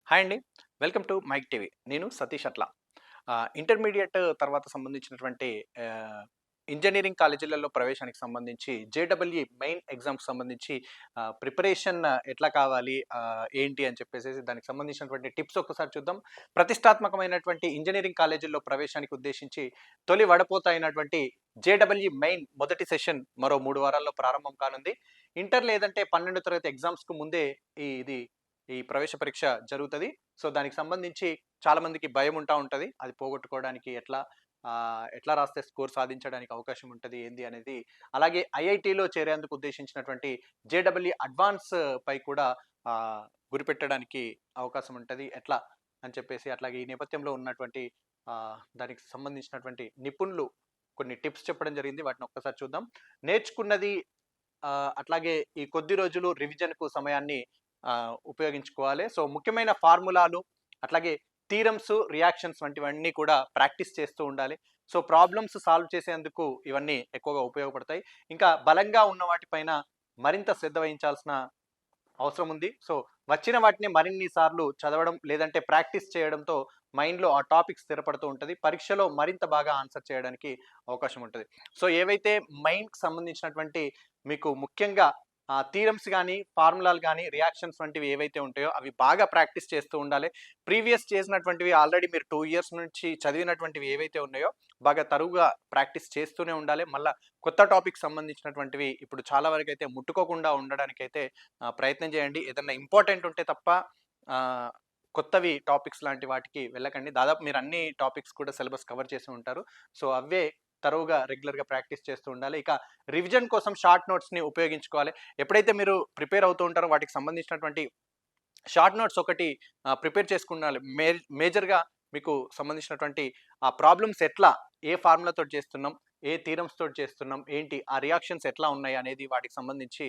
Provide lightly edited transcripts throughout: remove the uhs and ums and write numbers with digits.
Hi అండి. Welcome to Mike TV. నేను సతీష్ అట్ల. ఇంటర్మీడియేట్ తర్వాత సంబంధించినటువంటి ఇంజినీరింగ్ కాలేజీలలో ప్రవేశానికి సంబంధించి జేడబ్ల్ఈ మెయిన్ ఎగ్జామ్‌కి సంబంధించి ప్రిపరేషన్ ఎట్లా కావాలి? ఏంటి అని చెప్పేసేసి దానికి సంబంధించినటువంటి టిప్స్ ఒక్కసారి చూద్దాం. ప్రతిష్టాత్మకమైనటువంటి ఇంజినీరింగ్ కాలేజీల్లో ప్రవేశానికి ఉద్దేశించి తొలి వడపోత అయినటువంటి జేడబ్ల్ఈ మెయిన్ మొదటి సెషన్ మరో 3 వారాల్లో ప్రారంభం కానుంది. ఇంటర్ లేదంటే 12వ తరగతి ఎగ్జామ్స్‌కు ముందే ఈ ప్రవేశ పరీక్ష జరుగుతది. సో, దానికి సంబంధించి చాలా మందికి భయం ఉంటది. అది పోగొట్టుకోవడానికి ఎట్లా రాస్తే స్కోర్ సాధించడానికి అవకాశం ఉంటది, ఏంది అనేది. అలాగే ఐఐటీలో చేరేందుకు ఉద్దేశించినటువంటి జేడబ్ల్ఈ అడ్వాన్స్ పై కూడా గురిపెట్టడానికి అవకాశం ఉంటది. ఎట్లా అని చెప్పేసి అట్లాగే ఈ నేపథ్యంలో ఉన్నటువంటి దానికి సంబంధించినటువంటి నిపుణులు కొన్ని టిప్స్ చెప్పడం జరిగింది. వాటిని ఒక్కసారి చూద్దాం. నేర్చుకున్నది అట్లాగే ఈ కొద్ది రోజులు రివిజన్‌కు సమయాన్ని ఉపయోగించుకోవాలి. సో, ముఖ్యమైన ఫార్ములాలు, అట్లాగే థీరమ్స్, రియాక్షన్స్ వంటివన్నీ కూడా ప్రాక్టీస్ చేస్తూ ఉండాలి. సో, ప్రాబ్లమ్స్ సాల్వ్ చేసేందుకు ఇవన్నీ ఎక్కువగా ఉపయోగపడతాయి. ఇంకా బలంగా ఉన్న వాటిపైన మరింత శ్రద్ధ వహించాల్సిన అవసరం ఉంది. సో, వచ్చిన వాటిని మరిన్ని సార్లు చదవడం లేదంటే ప్రాక్టీస్ చేయడంతో మైండ్‌లో ఆ టాపిక్ స్థిరపడుతూ ఉంటది. పరీక్షలో మరింత బాగా ఆన్సర్ చేయడానికి అవకాశం ఉంటది. సో, ఏవైతే మైండ్‌కి సంబంధించినటువంటి మీకు ముఖ్యంగా థీరమ్స్ గానీ, ఫార్ములాలు గానీ, రియాక్షన్స్ వంటివి ఏవైతే ఉంటాయో అవి బాగా ప్రాక్టీస్ చేస్తూ ఉండాలి. ప్రీవియస్ చేసినటువంటివి ఆల్రెడీ మీరు 2 ఇయర్స్ నుంచి చదివినటువంటివి ఏవైతే ఉన్నాయో బాగా తరువుగా ప్రాక్టీస్ చేస్తూనే ఉండాలి. మళ్ళా కొత్త టాపిక్ సంబంధించినటువంటివి ఇప్పుడు చాలా వరకైతే ముట్టుకోకుండా ఉండడానికైతే ప్రయత్నం చేయండి. ఏదన్నా ఇంపార్టెంట్ ఉంటే తప్ప ఆహ్, కొత్తవి టాపిక్స్ లాంటి వాటికి వెళ్ళకండి. దాదాపు మీరు అన్ని టాపిక్స్ కూడా సిలబస్ కవర్ చేసి ఉంటారు. సో, అవే తరువుగా రెగ్యులర్‌గా ప్రాక్టీస్ చేస్తూ ఉండాలి. ఇక రివిజన్ కోసం షార్ట్ నోట్స్‌ని ఉపయోగించుకోవాలి. ఎప్పుడైతే మీరు ప్రిపేర్ అవుతూ ఉంటారో వాటికి సంబంధించినటువంటి షార్ట్ నోట్స్ ఒకటి ప్రిపేర్ చేసుకుండాలి. మేజర్‌గా మీకు సంబంధించినటువంటి ఆ ప్రాబ్లమ్స్ ఎట్లా, ఏ ఫార్ములాతోటి చేస్తున్నాం, ఏ థీరమ్స్ తోటి చేస్తున్నాం, ఏంటి ఆ రియాక్షన్స్ ఎట్లా ఉన్నాయి అనేది వాటికి సంబంధించి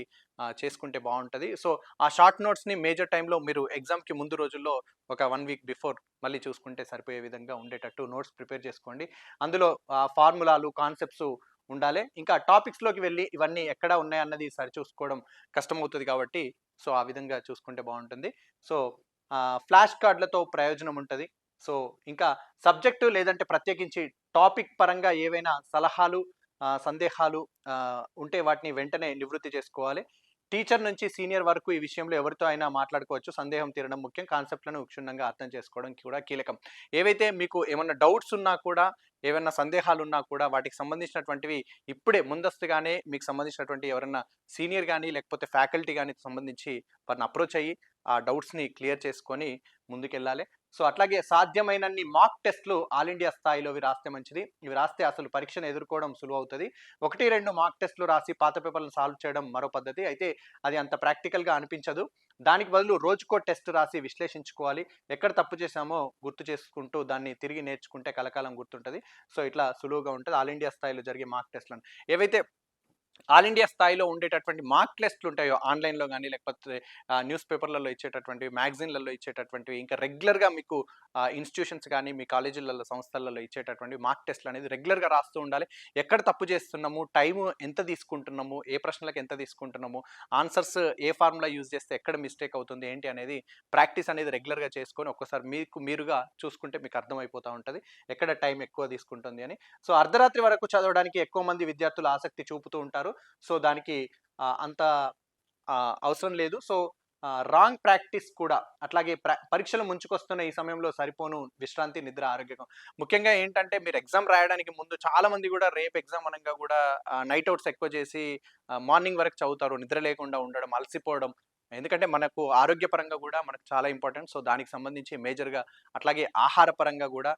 చేసుకుంటే బావుంటది. సో, ఆ షార్ట్ నోట్స్‌ని మేజర్ టైమ్‌లో మీరు ఎగ్జామ్‌కి ముందు రోజుల్లో ఒక 1 వీక్ బిఫోర్ మళ్ళీ చూసుకుంటే సరిపోయే విధంగా ఉండేటట్టు నోట్స్ ప్రిపేర్ చేసుకోండి. అందులో ఫార్ములాలు, కాన్సెప్ట్స్ ఉండాలి. ఇంకా టాపిక్స్‌లోకి వెళ్లి ఇవన్నీ ఎక్కడ ఉన్నాయన్నది సరిచూసుకోవడం కష్టమవుతది కాబట్టి, సో, ఆ విధంగా చూసుకుంటే బావుంటుంది. సో, ఫ్లాష్ కార్డ్‌లతో ప్రయోజనం ఉంటది. సో, ఇంకా సబ్జెక్టు లేదంటే ప్రత్యేకించి టాపిక్ పరంగా ఏవైనా సలహాలు, సందేహాలు ఉంటే వాటిని వెంటనే నివృత్తి చేసుకోవాలి. టీచర్ నుంచి సీనియర్ వరకు ఈ విషయంలో ఎవరితో అయినా మాట్లాడుకోవచ్చు. సందేహం తీరడం ముఖ్యం. కాన్సెప్ట్‌లను క్షుణ్ణంగా అర్థం చేసుకోవడం కూడా కీలకం. ఏవైతే మీకు ఏమన్నా డౌట్స్ ఉన్నా కూడా, ఏవన్నా సందేహాలున్నా కూడా వాటికి సంబంధించినటువంటివి ఇప్పుడే ముందస్తుగానే మీకు సంబంధించినటువంటి ఎవరన్నా సీనియర్ గాని, లేకపోతే ఫ్యాకల్టీ గాని సంబంధించి వారిని అప్రోచ్ అయ్యి ఆ డౌట్స్‌ని క్లియర్ చేసుకొని ముందుకెళ్ళాలి. సో, అట్లాగే సాధ్యమైనన్ని మాక్ టెస్ట్‌లు ఆల్ ఇండియా స్థాయిలో రాస్తే మంచిది. ఇవి రాస్తే అసలు పరీక్షను ఎదుర్కోవడం సులువవుతది. 1, 2 మాక్ టెస్ట్‌లు రాసి పాత పేపర్‌లను సాల్వ్ చేయడం మరో పద్ధతి. అయితే అది అంత ప్రాక్టికల్‌గా అనిపించదు. దానికి బదులు రోజుకో టెస్ట్ రాసి విశ్లేషించుకోవాలి. ఎక్కడ తప్పు చేశామో గుర్తు చేసుకుంటూ దాన్ని తిరిగి నేర్చుకుంటే కలకాలం గుర్తుంటది. సో, ఇట్లా సులువుగా ఉంటది. ఆల్ ఇండియా స్థాయిలో జరిగే మాక్ టెస్ట్‌లను ఏవైతే ఆల్ ఇండియా స్థాయిలో ఉండేటటువంటి మాక్ టెస్ట్‌లు ఉంటాయో ఆన్‌లైన్‌లో గాని, లేకపోతే న్యూస్ పేపర్‌లలో ఇచ్చేటటువంటివి, మ్యాగజైన్‌లలో ఇచ్చేటటువంటివి, ఇంకా రెగ్యులర్‌గా మీకు ఇన్‌స్టిట్యూషన్స్ గాని, మీ కాలేజీలలో, సంస్థలలో ఇచ్చేటటువంటి మాక్ టెస్ట్‌లు అనేది రెగ్యులర్‌గా రాస్తూ ఉండాలి. ఎక్కడ తప్పు చేస్తున్నాము, టైము ఎంత తీసుకుంటున్నాము, ఏ ప్రశ్నలకు ఎంత తీసుకుంటున్నాము, ఆన్సర్స్ ఏ ఫార్ములా యూజ్ చేస్తే ఎక్కడ మిస్టేక్ అవుతుంది, ఏంటి అనేది ప్రాక్టీస్ అనేది రెగ్యులర్‌గా చేసుకొని ఒక్కసారి మీకు మీరుగా చూసుకుంటే మీకు అర్థమైపోతా ఉంటది. ఎక్కడ టైం ఎక్కువ తీసుకుంటుంది అని. సో, అర్ధరాత్రి వరకు చదవడానికి ఎక్కువ మంది విద్యార్థులు ఆసక్తి చూపుతూ ఉంటారు. సో, దానికి అంత అవసరం లేదు. సో, రాంగ్ ప్రాక్టీస్ కూడా అట్లాగే పరీక్షలు ముంచుకొస్తున్న ఈ సమయంలో సరిపోను విశ్రాంతి, నిద్ర, ఆరోగ్యం. ముఖ్యంగా ఏంటంటే మీరు ఎగ్జామ్ రాయడానికి ముందు చాలా మంది గూడా రేపు ఎగ్జామ్ అనంగా గూడా నైట్ ఔట్స్ ఎక్కువ చేసి మార్నింగ్ వరకు చదువుతారు. నిద్ర లేకుండా ఉండడం, అలసిపోవడం. ఎందుకంటే మనకు ఆరోగ్యపరంగా గూడా మనకు చాలా ఇంపార్టెంట్. సో, దానికి సంబంధించి మేజర్‌గా అట్లాగే ఆహార పరంగా గూడా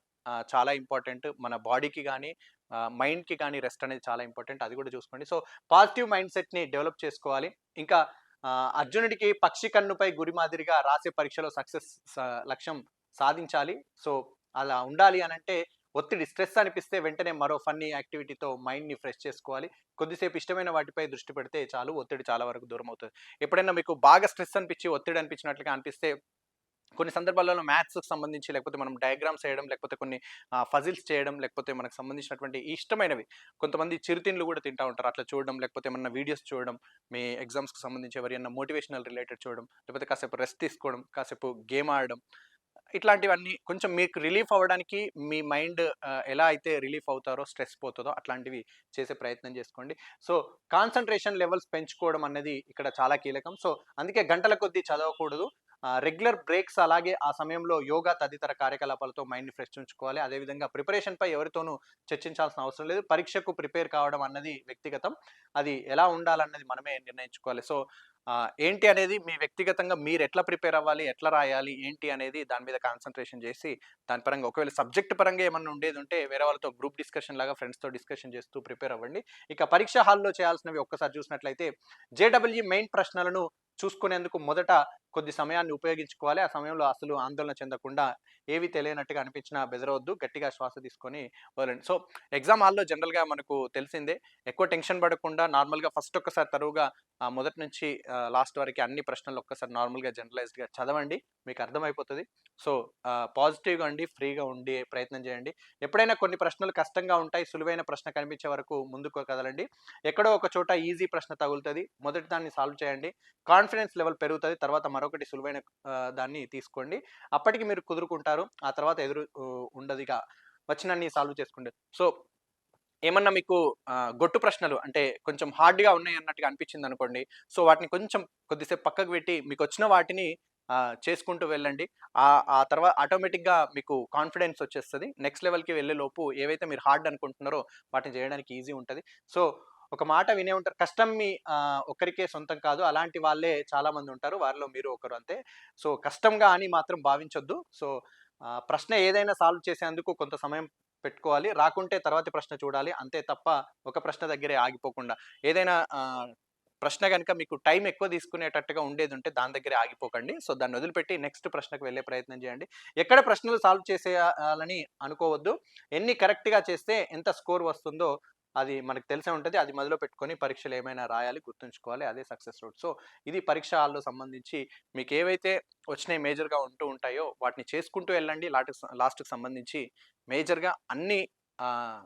చాలా ఇంపార్టెంట్. మన బాడీకి గాని, మైండ్‌కి కానీ రెస్ట్ అనేది చాలా ఇంపార్టెంట్. అది కూడా చూసుకోండి. సో, పాజిటివ్ మైండ్ సెట్‌ని డెవలప్ చేసుకోవాలి. ఇంకా అర్జునుడికి పక్షి కన్నుపై గురి మాదిరిగా రాసే పరీక్షలో సక్సెస్ లక్ష్యం సాధించాలి. సో, అలా ఉండాలి అనంటే ఒత్తిడి, స్ట్రెస్ అనిపిస్తే వెంటనే మరో ఫన్నీ యాక్టివిటీతో మైండ్‌ని ఫ్రెష్ చేసుకోవాలి. కొద్దిసేపు ఇష్టమైన వాటిపై దృష్టి పెడితే చాలు, ఒత్తిడి చాలా వరకు దూరమవుతది. ఎప్పుడైనా మీకు బాగా స్ట్రెస్ అనిపించి, ఒత్తిడి అనిపించినట్లుగా అనిపిస్తే కొన్ని సందర్భాలలో మ్యాథ్స్‌కి సంబంధించి లేకపోతే మనం డయాగ్రామ్స్ ఏయడం, లేకపోతే కొన్ని పజిల్స్ చేయడం, లేకపోతే మనకు సంబంధించినటువంటి ఇష్టమైనవి కొంతమంది చిరుతిండ్లు గూడా తింటా ఉంటారు. అట్లా చూడడం, లేకపోతే ఏమన్నా వీడియోస్ చూడడం, మీ ఎగ్జామ్స్‌కి సంబంధించి ఎవరైనా మోటివేషనల్ రిలేటెడ్ చూడడం, లేకపోతే కాసేపు రెస్ట్ తీసుకోవడం, కాసేపు గేమ్ ఆడడం. ఇట్లాంటివన్నీ కొంచెం మీకు రిలీఫ్ అవ్వడానికి మీ మైండ్ ఎలా అయితే రిలీఫ్ అవుతారో, స్ట్రెస్ పోతదో అట్లాంటివి చేసే ప్రయత్నం చేసుకోండి. సో, కాన్సంట్రేషన్ లెవెల్స్ పెంచుకోవడం అన్నది ఇక్కడ చాలా కీలకం. సో, అందుకే గంటల కొద్దీ చదవకూడదు. రెగ్యులర్ బ్రేక్స్ అలాగే ఆ సమయంలో యోగా తదితర కార్యకలాపాలతో మైండ్‌ని ఫ్రెష్ ఉంచుకోవాలి. అదేవిధంగా ప్రిపరేషన్‌పై ఎవరితోనూ చర్చించాల్సిన అవసరం లేదు. పరీక్షకు ప్రిపేర్ కావడం అన్నది వ్యక్తిగతం. అది ఎలా ఉండాలన్నది మనమే నిర్ణయించుకోవాలి. సో, ఏంటి అనేది మీ వ్యక్తిగతంగా మీరెట్లా ప్రిపేర్ అవ్వాలి, ఎట్లా రాయాలి, ఏంటి అనేది దాని మీద కాన్సంట్రేషన్ చేసి, దాని పరంగా ఒకవేళ సబ్జెక్ట్ పరంగా ఏమన్నా ఉండేదుంటే వేరే వాళ్ళతో గ్రూప్ డిస్కషన్ లాగా ఫ్రెండ్స్‌తో డిస్కషన్ చేస్తూ ప్రిపేర్ అవ్వండి. ఇక పరీక్ష హాల్‌లో చేయాల్సినవి ఒక్కసారి చూసినట్లయితే జేడబ్ల్యూ మెయిన్ ప్రశ్నలను చూసుకునేందుకు మొదట కొద్ది సమయాన్ని ఉపయోగించుకోవాలి. ఆ సమయంలో అసలు ఆందోళన చెందకుండా ఏవి తెలియనట్టుగా అనిపించినా బెదరవద్దు. గట్టిగా శ్వాస తీసుకొని వదలండి. సో, ఎగ్జామ్ హాల్‌లో జనరల్‌గా మనకు తెలిసిందే. ఎక్కువ టెన్షన్ పడకుండా నార్మల్‌గా ఫస్ట్ ఒక్కసారి తరువుగా మొదటి నుంచి లాస్ట్ వరకి అన్ని ప్రశ్నలు ఒక్కసారి నార్మల్‌గా జనరలైజ్డ్‌గా చదవండి. మీకు అర్థమైపోతది. సో, పాజిటివ్‌గా అండి, ఫ్రీగా ఉండే ప్రయత్నం చేయండి. ఎప్పుడైనా కొన్ని ప్రశ్నలు కష్టంగా ఉంటాయి. సులువైన ప్రశ్న కనిపించే వరకు ముందుకు కదలండి. ఎక్కడో ఒక చోట ఈజీ ప్రశ్న తగులుతది. మొదటి దాన్ని సాల్వ్ చేయండి. కాన్ఫిడెన్స్ లెవెల్ పెరుగుతది. తర్వాత మరొకటి సులువైన దాన్ని తీసుకోండి. అప్పటికి మీరు కుదురుకుంటారు. ఆ తర్వాత ఉండదిక. వచ్చినన్ని సాల్వ్ చేసుకోండి. సో, ఏమన్నా మీకు గొట్టు ప్రశ్నలు అంటే కొంచెం హార్డ్‌గా ఉన్నాయన్నట్టుగా అనిపించిందనుకోండి. సో, వాటిని కొంచెం కొద్దిసేపు పక్కకు పెట్టి మీకొచ్చిన వాటిని చేసుకుంటూ వెళ్ళండి. ఆ ఆటోమేటిక్‌గా మీకు కాన్ఫిడెన్స్ వచ్చేస్తది. నెక్స్ట్ లెవెల్‌కి వెళ్ళేలోపు ఏవైతే మీరు హార్డ్ అనుకుంటున్నారో వాటిని చేయడానికి ఈజీ ఉంటది. సో, ఒక మాట వినే ఉంటారు. కష్టం ఒక్కరికే సొంతం కాదు. అలాంటి వాళ్ళే చాలామంది ఉంటారు. వారిలో మీరు ఒకరు అంతే. సో, కష్టంగా అని మాత్రం భావించొద్దు. సో, ప్రశ్న ఏదైనా సాల్వ్ చేసేందుకు కొంత సమయం పెట్టుకోవాలి. రాకుంటే తర్వాతి ప్రశ్న చూడాలి. అంతే తప్ప ఒక ప్రశ్న దగ్గరే ఆగిపోకుండా. ఏదైనా ప్రశ్న గనుక మీకు టైం ఎక్కువ తీసుకునేటట్టుగా ఉండేదుంటే దాని దగ్గరే ఆగిపోకండి. సో, దాన్ని వదిలిపెట్టి నెక్స్ట్ ప్రశ్నకు వెళ్ళే ప్రయత్నం చేయండి. ఎక్కడ ప్రశ్నలు సాల్వ్ చేసేయాలని అనుకోవద్దు. ఎన్ని కరెక్ట్‌గా చేస్తే ఎంత స్కోర్ వస్తుందో అది మనకు తెలిసే ఉంటది. అది మదిలో పెట్టుకొని పరీక్షలు ఏమైనా రాయాలి, గుర్తుంచుకోవాలి. అదే సక్సెస్ రూట్. సో, ఇది పరీక్ష హాల్‌లో సంబంధించి మీకేవైతే వచ్చినయి మేజర్‌గా ఉంటూ ఉంటాయో వాటిని చేసుకుంటూ వెళ్ళండి. లాస్ట్‌కి సంబంధించి మేజర్‌గా అన్నీ ఆహ్,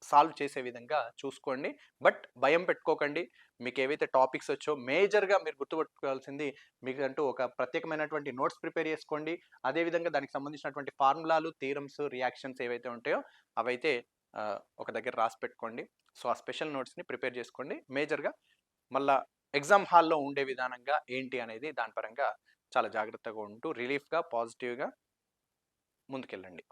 సాల్వ్ చేసే విధంగా చూసుకోండి. బట్ భయం పెట్టుకోకండి. మీకేవైతే టాపిక్స్ వచ్చో మేజర్‌గా మీరు గుర్తుపెట్టుకోవాల్సింది మీకంటూ ఒక ప్రత్యేకమైనటువంటి నోట్స్ ప్రిపేర్ చేసుకోండి. అదే విధంగా దానికి సంబంధించినటువంటి ఫార్ములాలు, థీరమ్స్, రియాక్షన్స్ ఏవైతే ఉంటాయో అవైతే ఒక దగ్గర రాసి పెట్టుకోండి. సో, ఆ స్పెషల్ నోట్స్‌ని ప్రిపేర్ చేసుకోండి. మేజర్‌గా మళ్ళా ఎగ్జామ్ హాల్‌లో ఉండే విధానంగా ఏంటి అనేది దాని పరంగా చాలా జాగ్రత్తగా ఉంటూ రిలీఫ్‌గా, పాజిటివ్‌గా ముందుకెళ్ళండి.